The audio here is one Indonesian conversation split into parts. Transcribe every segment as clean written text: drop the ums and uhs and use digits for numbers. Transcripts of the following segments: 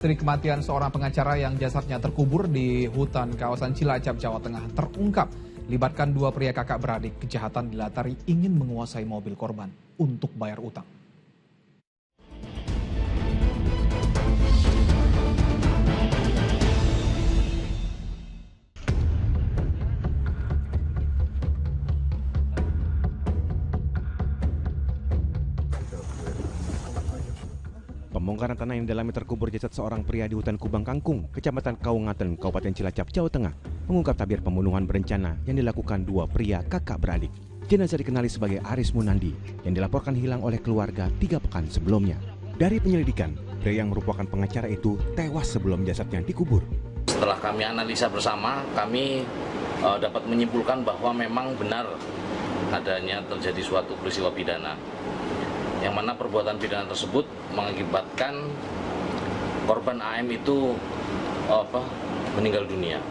Misteri kematian seorang pengacara yang jasadnya terkubur di hutan kawasan Cilacap, Jawa Tengah terungkap. Libatkan dua pria kakak beradik, kejahatan dilatari ingin menguasai mobil korban untuk bayar utang. Pembongkaran tanah yang dalamnya terkubur jasad seorang pria di hutan Kubang Kangkung, Kecamatan Kaungaten, Kabupaten Cilacap, Jawa Tengah, mengungkap tabir pembunuhan berencana yang dilakukan dua pria kakak beradik. Jenazah dikenali sebagai Aris Munandi yang dilaporkan hilang oleh keluarga 3 pekan sebelumnya. Dari penyelidikan, pria yang merupakan pengacara itu tewas sebelum jasadnya dikubur. Setelah kami analisa bersama, kami dapat menyimpulkan bahwa memang benar adanya terjadi suatu peristiwa pidana, yang mana perbuatan pidana tersebut mengakibatkan korban AM itu meninggal dunia.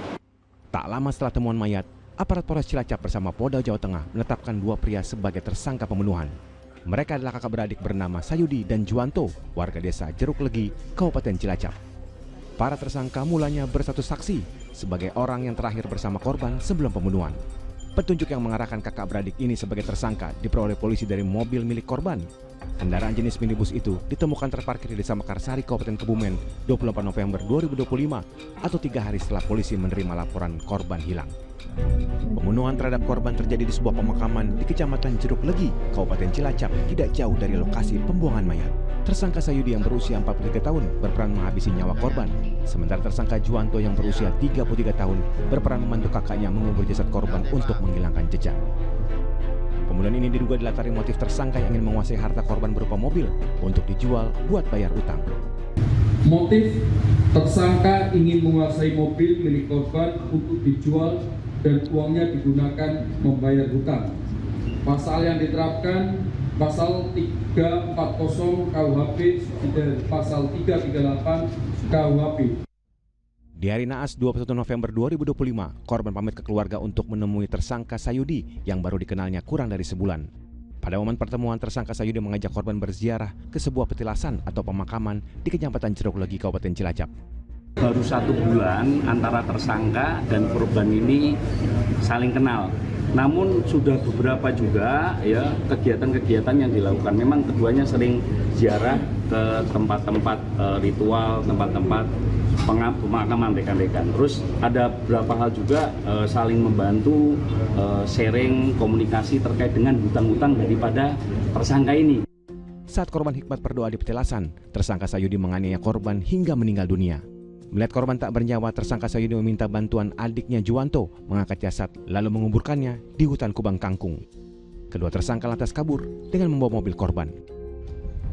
Tak lama setelah temuan mayat, aparat Polres Cilacap bersama Polda Jawa Tengah menetapkan dua pria sebagai tersangka pembunuhan. Mereka adalah kakak beradik bernama Sayudi dan Juwanto, warga desa Jeruk Legi, Kabupaten Cilacap. Para tersangka mulanya berstatus saksi sebagai orang yang terakhir bersama korban sebelum pembunuhan. Petunjuk yang mengarahkan kakak beradik ini sebagai tersangka diperoleh polisi dari mobil milik korban. Kendaraan jenis minibus itu ditemukan terparkir di Desa Mekarsari, Kabupaten Kebumen, 24 November 2025 atau 3 hari setelah polisi menerima laporan korban hilang. Pembunuhan terhadap korban terjadi di sebuah pemakaman di Kecamatan Jeruk Legi, Kabupaten Cilacap, tidak jauh dari lokasi pembuangan mayat. Tersangka Sayudi yang berusia 43 tahun berperan menghabisi nyawa korban, sementara tersangka Juwanto yang berusia 33 tahun berperan membantu kakaknya mengubur jasad korban untuk menghilangkan jejak. Pembunuhan ini diduga dilatari motif tersangka yang ingin menguasai harta korban berupa mobil untuk dijual buat bayar utang. Motif tersangka ingin menguasai mobil milik korban untuk dijual dan uangnya digunakan membayar hutang. Pasal yang diterapkan pasal 340 KUHP dan pasal 338 KUHP. Di hari naas 21 November 2025, korban pamit ke keluarga untuk menemui tersangka Sayudi yang baru dikenalnya kurang dari sebulan. Pada momen pertemuan, tersangka Sayudi mengajak korban berziarah ke sebuah petilasan atau pemakaman di Kecamatan Jeruk Legi, Kabupaten Cilacap. Baru 1 bulan antara tersangka dan korban ini saling kenal. Namun sudah beberapa juga ya kegiatan-kegiatan yang dilakukan. Memang keduanya sering ziarah ke tempat-tempat ritual, tempat-tempat pemakaman rekan-rekan. Terus ada beberapa hal juga saling membantu, sharing komunikasi terkait dengan hutang-hutang daripada tersangka ini. Saat korban Hikmat berdoa di petilasan, tersangka Sayudi menganiaya korban hingga meninggal dunia. Melihat korban tak bernyawa, tersangka Sayudi meminta bantuan adiknya Juwanto mengangkat jasad lalu menguburkannya di hutan Kubang Kangkung. Kedua tersangka lantas kabur dengan membawa mobil korban.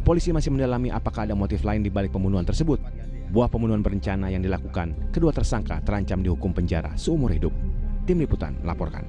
Polisi masih mendalami apakah ada motif lain di balik pembunuhan tersebut. Buah pembunuhan berencana yang dilakukan, kedua tersangka terancam dihukum penjara seumur hidup. Tim Liputan melaporkan.